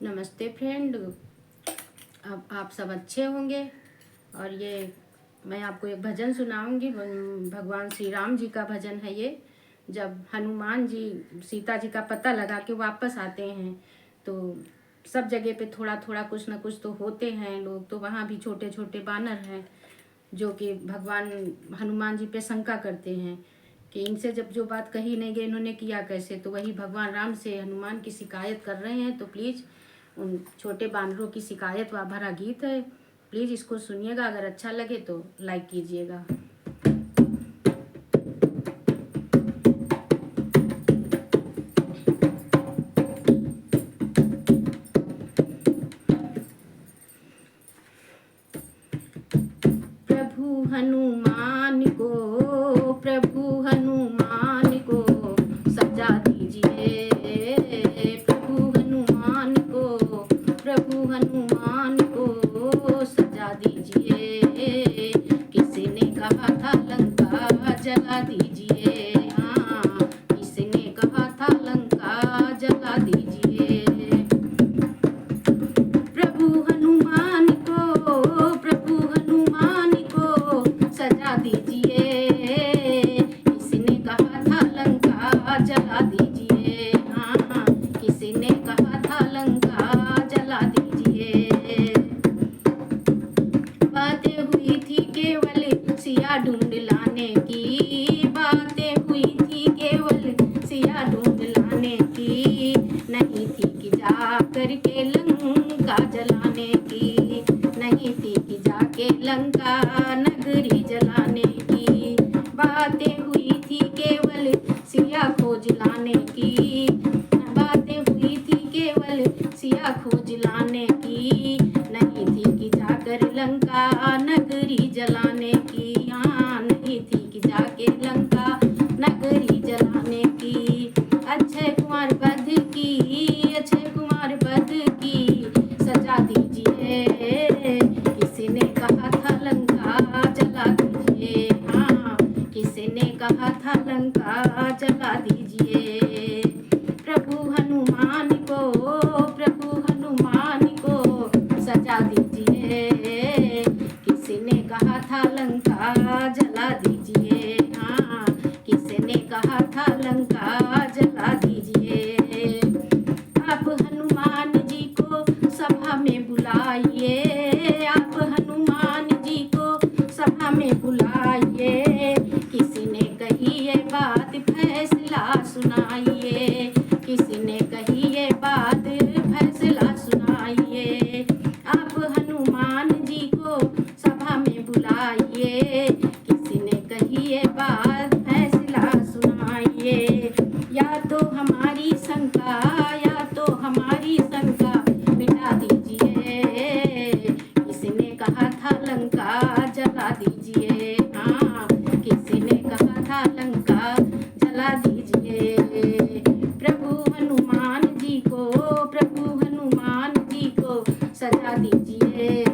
नमस्ते फ्रेंड। अब आप सब अच्छे होंगे। और ये मैं आपको एक भजन सुनाऊंगी। भगवान श्री राम जी का भजन है ये। जब हनुमान जी सीता जी का पता लगा के वापस आते हैं तो सब जगह पे थोड़ा थोड़ा कुछ ना कुछ तो होते हैं लोग। तो वहाँ भी छोटे छोटे बानर हैं जो कि भगवान हनुमान जी पे शंका करते हैं कि इनसे जब जो बात कही नहीं गई इन्होंने किया कैसे। तो वही भगवान राम से हनुमान की शिकायत कर रहे हैं। तो प्लीज़ उन छोटे बानरों की शिकायत वा भरा गीत है, प्लीज़ इसको सुनिएगा। अगर अच्छा लगे तो लाइक कीजिएगा। प्रभु हनुमान को, प्रभु हनुमान को सजा दीजिए। प्रभु हनुमान को, प्रभु हनुमान को सजा दीजिए। किसी ने कहा था लंका जला दीजिए। हाँ, किसी ने कहा था लंका जला दीजिए। प्रभु हनुमान को, प्रभु हनुमान को सजा दीजिए। किसी ने कहा था लंका जला दीजिए। हाँ, किसी ने कहा था लंका जला दीजिए। बातें हुई थी केवल सिया ढूंढ लाने की। बातें हुई थी केवल सिया ढूंढ लाने की। नहीं थी कि जा करके लंका जलाने की। नहीं थी कि जाके लंका नगरी जलाने की। बातें हुई थी केवल सिया खोज लाने की। बातें हुई थी केवल सिया खोज लाने की। नहीं थी कि जाकर लंका नगरी जलाने की। हाँ, नहीं थी कि जाके लंका नगरी जलाने की। अक्षय कुमार वध की, अक्षय कुमार वध की सजा दीजिए। किसी ने कहा था लंका जला दीजिए। हाँ, किसी ने कहा था लंका जला दीजिए। प्रभु हनुमान को, प्रभु हनुमान को सजा दीजिए। किसी ने कहा था लंका जला दीजिए। हाँ, किसी ने कहा था लंका जला दीजिए। आप हनुमान जी को सभा में बुलाइए। आप हनुमान जी को सभा में बुलाइए। किसी ने कही ये बात फैसला सुनाइए। किसी ने कही ये बात फैसला सुनाइए। आप हनुमान जी को सभा में बुलाइए। किसी ने कही ये बात फैसला सुनाइए। या तो हमारी शंका, या तो हमारी शंका मिटा दीजिए। किसी ने कहा था लंका जला दीजिए। हाँ, किसी ने कहा था लंका जला दीजिए। प्रभु हनुमान जी को, प्रभु हनुमान जी को सजा दीजिए।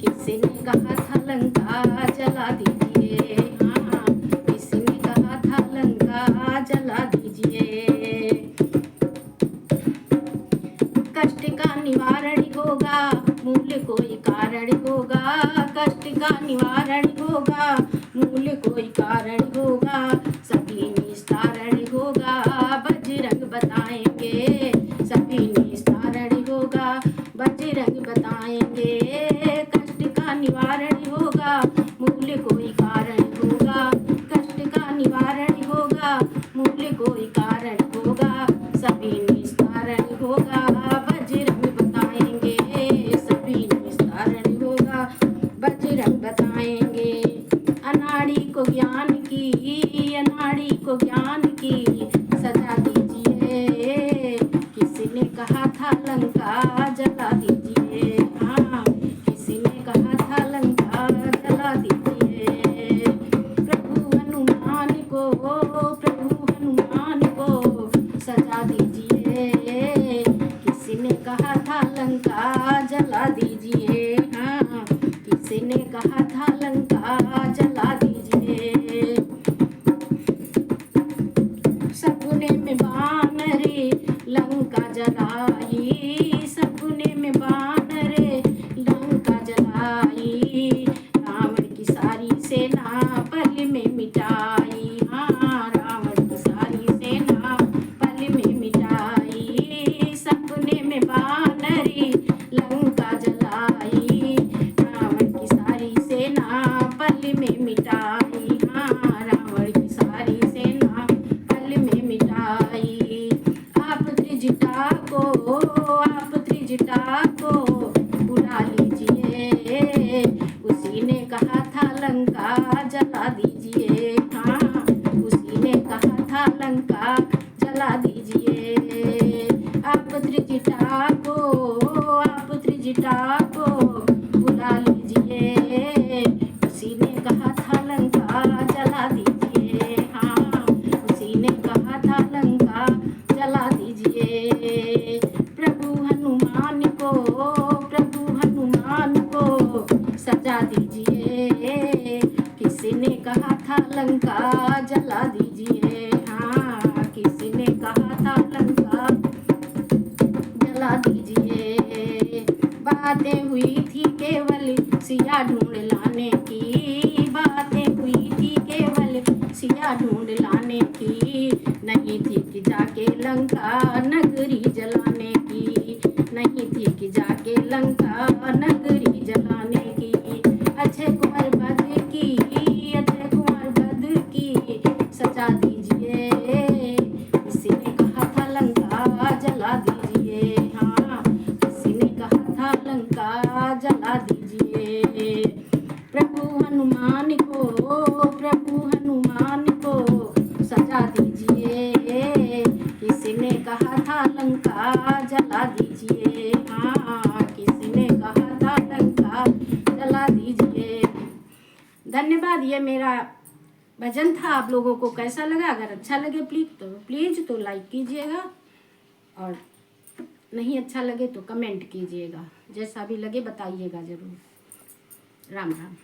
किसी ने कहा था लंका जला दीजिए। हाँ, किसी ने कहा था लंका जला दीजिए। कष्ट का निवारण होगा, मूल कोई कारण होगा। कष्ट का निवारण होगा, मूल कोई कारण होगा। सभी निस्तारण होगा, बजरंग बताएंगे। सभी निस्तारण होगा, बजरंग बताएंगे। कष्ट का निवारण होगा, मूल कोई कारण होगा। कष्ट का निवारण होगा, मूल कोई कारण होगा। सभी निस्तारण होगा, बजरंग बताएंगे। सभी निस्तारण होगा, बजरंग बताएंगे। अनाड़ी को ज्ञान की, अनाड़ी को ज्ञान की सजा दीजिए। किसी ने कहा था लंका जला दीजिए। हाँ, किसी ने कहा था लंका जला दीजिए। प्रभु हनुमान को, प्रभु हनुमान को सजा दीजिए। किसी ने कहा था लंका जला दीजिए। हाँ, किसी ने कहा था लंका जला दीजिए। सपने में बानरे लंका जलाई। त्रिजटा को, आप त्रिजटा को बुला लीजिए, उसी ने कहा था लंका जला दीजिए, हाँ उसी ने कहा था लंका जला दीजिए। आप त्रिजटा को, आप त्रिजटा को बुला लीजिए, उसी ने कहा था लंका जला दीजिए, हाँ उसी ने कहा था लंका जला दीजिए। प्रभु हनुमान को, प्रभु हनुमान को सजा दीजिए, किसी ने कहा था लंका जला दीजिए, हाँ किसी ने कहा था लंका जला दीजिए। बातें हुई थी केवल सिया ढूंढ लाने की, बातें हुई थी केवल सिया ढूंढ लाने की, नहीं थी कि जाके लंका नगरी जलाने की, नहीं थी कि जाके लंका नगरी जलाने की। अक्षय कुमार वध की, अक्षय कुमार वध की सजा दीजिए, किसी ने कहा था लंका जला दीजिए, हाँ किसी ने कहा था लंका जला दीजिए। प्रभु हनुमान को, प्रभु हनुमान को सजा दीजिए, किसी ने कहा था लंका जला दीजिए, हाँ किसी ने कहा था लंका जला दीजिए। धन्यवाद। ये मेरा भजन था। आप लोगों को कैसा लगा? अगर अच्छा लगे प्लीज़ तो लाइक कीजिएगा, और नहीं अच्छा लगे तो कमेंट कीजिएगा, जैसा भी लगे बताइएगा ज़रूर। राम राम।